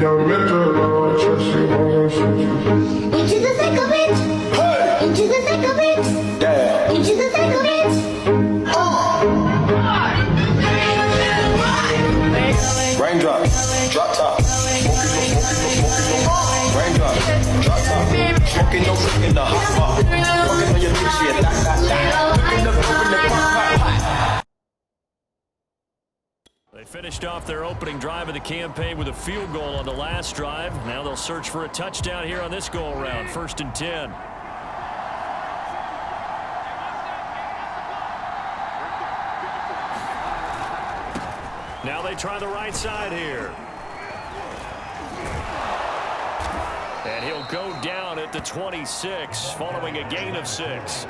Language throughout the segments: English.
Into the thick of it. Hey. Into the thick of it. Yeah. Into the thick of it. Raindrop, drop top. Raindrop, drop top. Smoking no brick in the hot spot. Fucking on your bitch, shit, Looking up, hot. They finished off their opening drive of the campaign with a field goal on the last drive. Now they'll search for a touchdown here on this go-around. 1st and 10. Now they try the right side here. And he'll go down at the 26 following a gain of 6.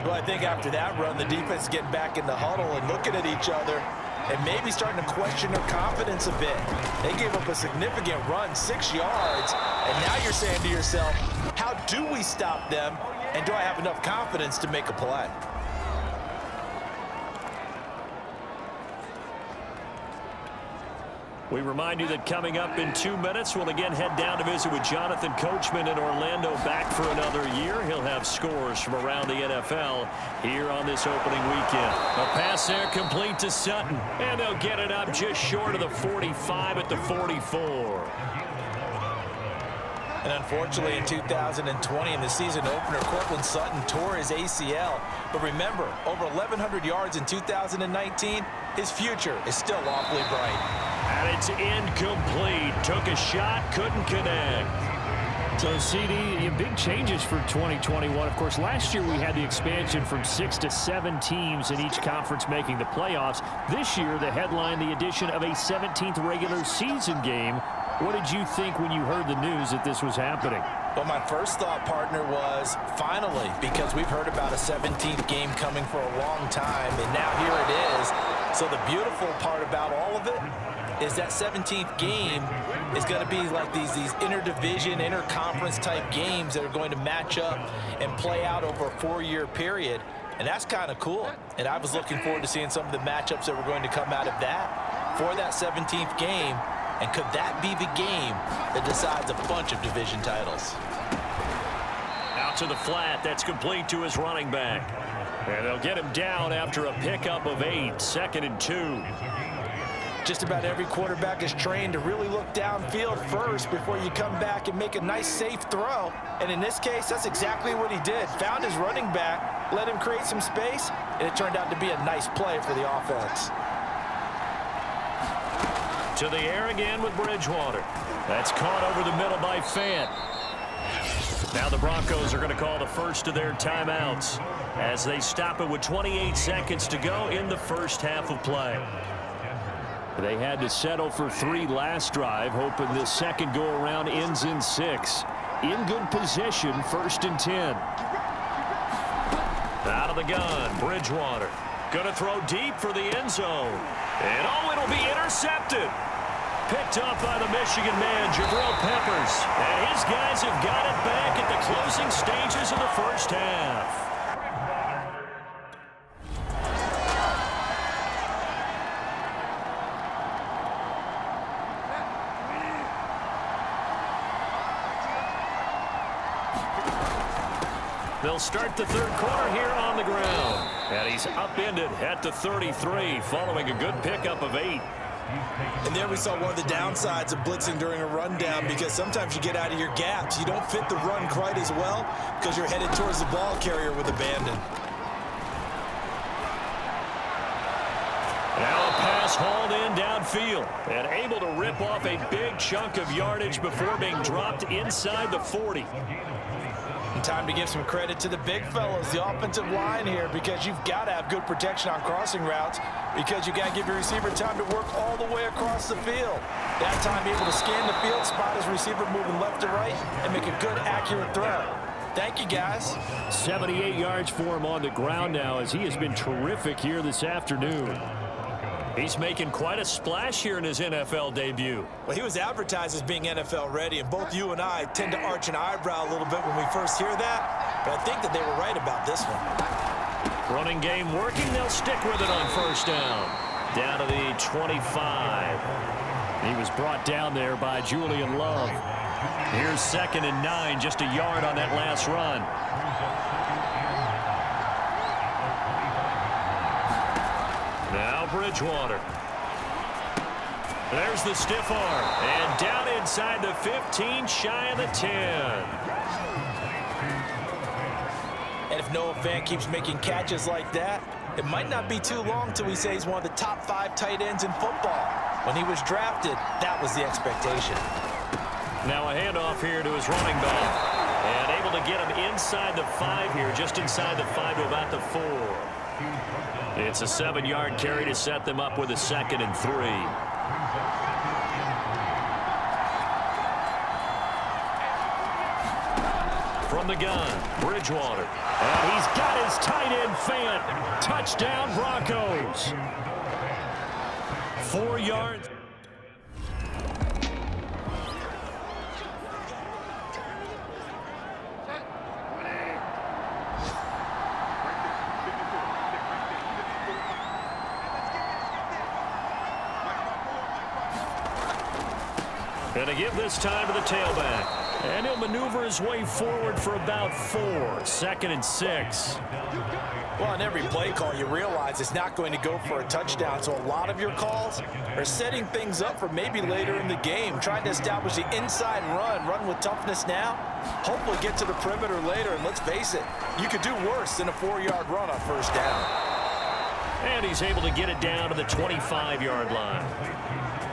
Well, I think after that run, the defense is getting back in the huddle and looking at each other and maybe starting to question their confidence a bit. They gave up a significant run, 6 yards, and now you're saying to yourself, how do we stop them, and do I have enough confidence to make a play? We remind you that coming up in 2 minutes, we'll again head down to visit with Jonathan Coachman in Orlando, back for another year. He'll have scores from around the NFL here on this opening weekend. A pass there complete to Sutton, and they'll get it up just short of the 45 at the 44. And unfortunately, in 2020, in the season opener, Cortland Sutton tore his ACL. But remember, over 1,100 yards in 2019, his future is still awfully bright. And it's incomplete. Took a shot, couldn't connect. So, CD, big changes for 2021. Of course, last year we had the expansion from 6 to 7 teams in each conference making the playoffs. This year, the headline, the addition of a 17th regular season game. What did you think when you heard the news that this was happening? Well, my first thought, partner, was finally, because we've heard about a 17th game coming for a long time, and now here it is. So the beautiful part about all of it is that 17th game is going to be like these interdivision, interconference type games that are going to match up and play out over a 4-year period. And that's kind of cool. And I was looking forward to seeing some of the matchups that were going to come out of that for that 17th game. And could that be the game that decides a bunch of division titles? Out to the flat. That's complete to his running back. And they'll get him down after a pickup of 8. 2nd and 2. Just about every quarterback is trained to really look downfield first before you come back and make a nice, safe throw. And in this case, that's exactly what he did. Found his running back, let him create some space, and it turned out to be a nice play for the offense. To the air again with Bridgewater. That's caught over the middle by Fant. Now the Broncos are going to call the first of their timeouts as they stop it with 28 seconds to go in the first half of play. They had to settle for 3 last drive, hoping this second go-around ends in 6. In good position, 1st and 10. Out of the gun, Bridgewater. Going to throw deep for the end zone. And it'll be intercepted. Picked off by the Michigan man, Jabril Peppers. And his guys have got it back at the closing stages of the first half. They'll start the third quarter here on the ground. And he's upended at the 33 following a good pickup of 8. And there we saw one of the downsides of blitzing during a rundown, because sometimes you get out of your gaps. You don't fit the run quite as well because you're headed towards the ball carrier with abandon. Now a pass hauled in downfield and able to rip off a big chunk of yardage before being dropped inside the 40. And time to give some credit to the big fellas, the offensive line here, because you've got to have good protection on crossing routes, because you got to give your receiver time to work all the way across the field. That time able to scan the field, spot his receiver moving left to right, and make a good, accurate throw. Thank you, guys. 78 yards for him on the ground now, as he has been terrific here this afternoon. He's making quite a splash here in his NFL debut. Well, he was advertised as being NFL ready, and both you and I tend to arch an eyebrow a little bit when we first hear that, but I think that they were right about this one. Running game working. They'll stick with it on first down. Down to the 25. He was brought down there by Julian Love. Here's 2nd and 9, just a yard on that last run. Now Bridgewater. There's the stiff arm. And down inside the 15, shy of the 10. And if Noah Fant keeps making catches like that, it might not be too long till we say he's one of the top 5 tight ends in football. When he was drafted, that was the expectation. Now a handoff here to his running back. And able to get him inside the 5 here, just inside the 5 to about the 4. It's a 7-yard carry to set them up with a 2nd and 3. From the gun, Bridgewater. And he's got his tight end Fant. Touchdown Broncos. 4 yards. And to give this time to the tailback. And he'll maneuver his way forward for about 4. 2nd and 6. Well, on every play call, you realize it's not going to go for a touchdown. So a lot of your calls are setting things up for maybe later in the game, trying to establish the inside run with toughness now, hopefully get to the perimeter later. And let's face it, you could do worse than a 4-yard run on 1st down. And he's able to get it down to the 25-yard line.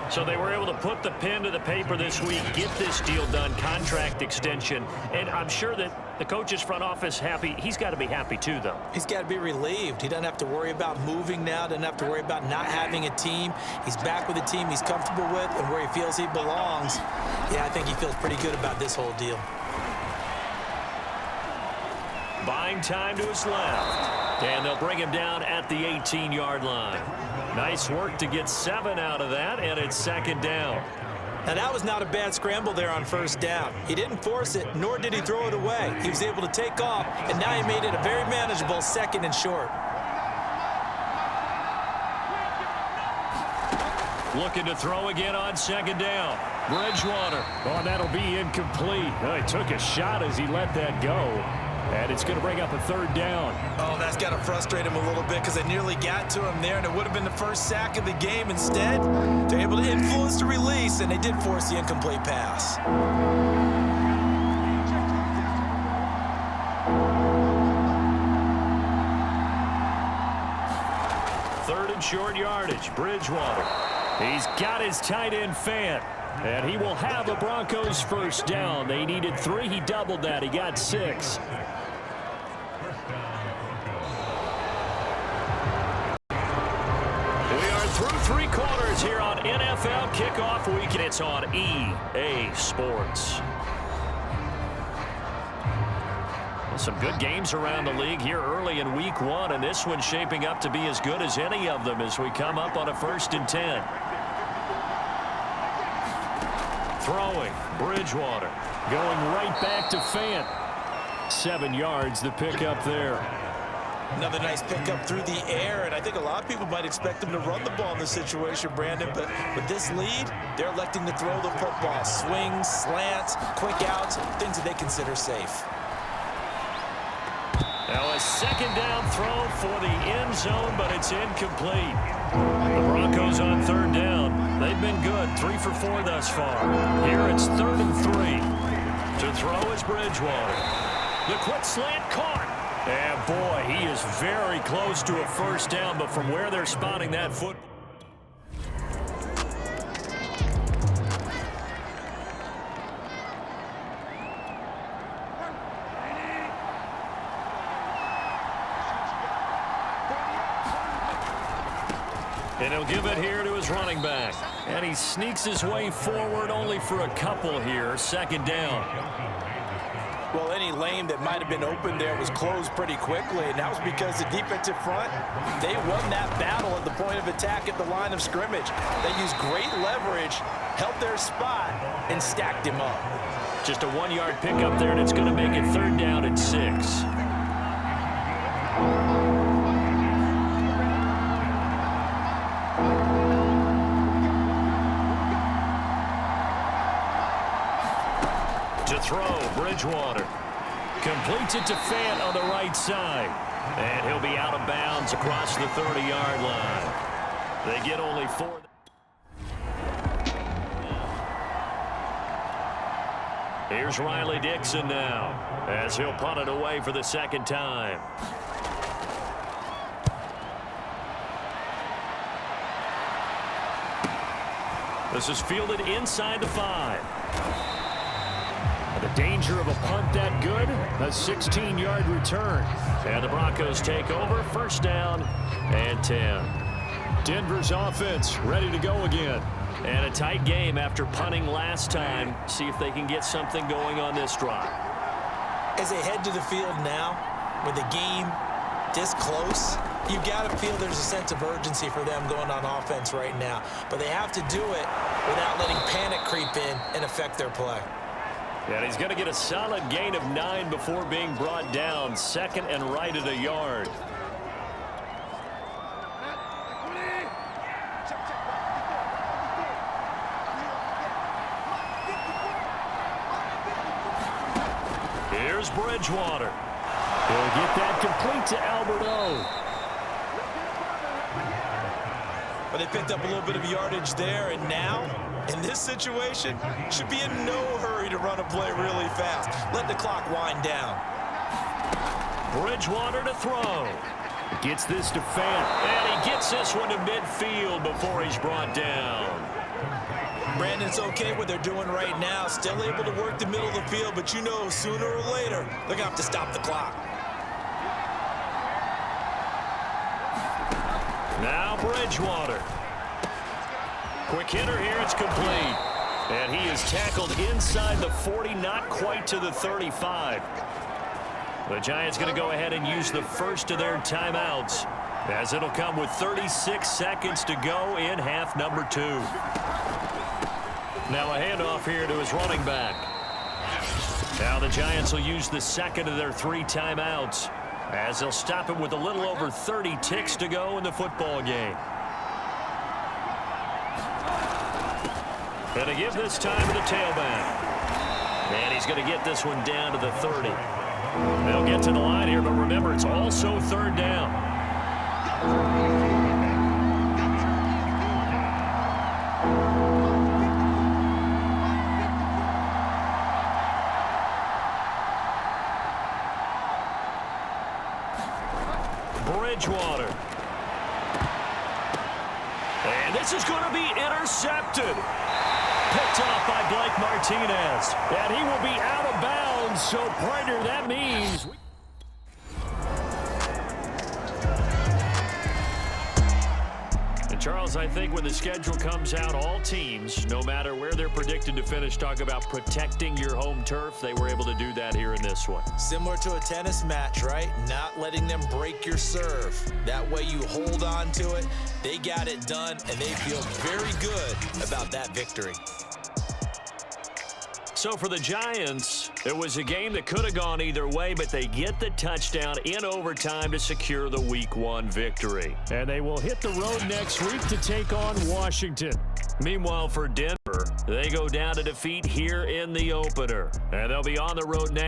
So they were able to put the pen to the paper this week, get this deal done, contract extension. And I'm sure that the coach's front office happy. He's got to be happy too, though. He's got to be relieved. He doesn't have to worry about moving now, doesn't have to worry about not having a team. He's back with a team he's comfortable with and where he feels he belongs. Yeah, I think he feels pretty good about this whole deal. Buying time to his left. And they'll bring him down at the 18-yard line. Nice work to get 7 out of that, and it's 2nd down. Now, that was not a bad scramble there on 1st down. He didn't force it, nor did he throw it away. He was able to take off, and now he made it a very manageable 2nd and short. Looking to throw again on 2nd down. Bridgewater. Oh, that'll be incomplete. Well, he took a shot as he let that go. And it's going to bring up a 3rd down. Oh, that's got to frustrate him a little bit because they nearly got to him there, and it would have been the first sack of the game. Instead, they're able to influence the release, and they did force the incomplete pass. 3rd and short yardage. Bridgewater. He's got his tight end Fant. And he will have the Broncos 1st down. They needed 3. He doubled that. He got 6. We are through 3 quarters here on NFL Kickoff Week, and it's on EA Sports. Some good games around the league here early in Week 1, and this one's shaping up to be as good as any of them as we come up on a 1st and 10. Throwing, Bridgewater. Going right back to Fant. 7 yards, the pickup there. Another nice pickup through the air, and I think a lot of people might expect them to run the ball in this situation, Brandon, but with this lead, they're electing to throw the football. Swings, slants, quick outs, things that they consider safe. Now a 2nd down throw for the end zone, but it's incomplete. The Broncos on 3rd down. They've been good, 3 for 4 thus far. Here it's 3rd and 3. To throw is Bridgewater. The quick slant caught. And boy, he is very close to a 1st down, but from where they're spotting that foot. And he'll give it here to his running back. And he sneaks his way forward only for a couple here. 2nd down. Well, any lane that might have been open there was closed pretty quickly, and that was because the defensive front, they won that battle at the point of attack at the line of scrimmage. They used great leverage, held their spot, and stacked him up. Just a 1-yard pickup there, and it's going to make it 3rd down and 6. To throw, Bridgewater. Completes it to Fant on the right side. And he'll be out of bounds across the 30-yard line. They get only 4. Here's Riley Dixon now, as he'll punt it away for the second time. This is fielded inside the 5. The danger of a punt that good, a 16-yard return. And the Broncos take over, first down and 10. Denver's offense ready to go again. And a tight game after punting last time. See if they can get something going on this drive. As they head to the field now, with the game this close, you've got to feel there's a sense of urgency for them going on offense right now. But they have to do it without letting panic creep in and affect their play. And he's going to get a solid gain of 9 before being brought down. Second and right at a yard. Here's Bridgewater. He'll get that complete to Alberto. But they picked up a little bit of yardage there, and now, in this situation, should be in no hurry to run a play really fast. Let the clock wind down. Bridgewater to throw. Gets this to Fant. And he gets this one to midfield before he's brought down. Brandon, it's okay what they're doing right now. Still able to work the middle of the field, but you know sooner or later, they're going to have to stop the clock. Now Bridgewater. Quick hitter here, it's complete. And he is tackled inside the 40, not quite to the 35. The Giants going to go ahead and use the first of their timeouts, as it'll come with 36 seconds to go in half number 2. Now a handoff here to his running back. Now the Giants will use the second of their 3 timeouts, as they'll stop it with a little over 30 ticks to go in the football game. And to give this time to the tailback. And he's going to get this one down to the 30. They'll get to the line here, but remember, it's also third down. Bridgewater. And this is going to be intercepted. Picked off by Blake Martinez. And he will be out of bounds, so partner, that means... And Charles, I think when the schedule comes out, all teams, no matter where they're predicted to finish, talk about protecting your home turf. They were able to do that here in this one. Similar to a tennis match, right? Not letting them break your serve. That way you hold on to it. They got it done, and they feel very good about that victory. So for the Giants, it was a game that could have gone either way, but they get the touchdown in overtime to secure the Week 1 victory. And they will hit the road next week to take on Washington. Meanwhile, for Denver, they go down to defeat here in the opener. And they'll be on the road next.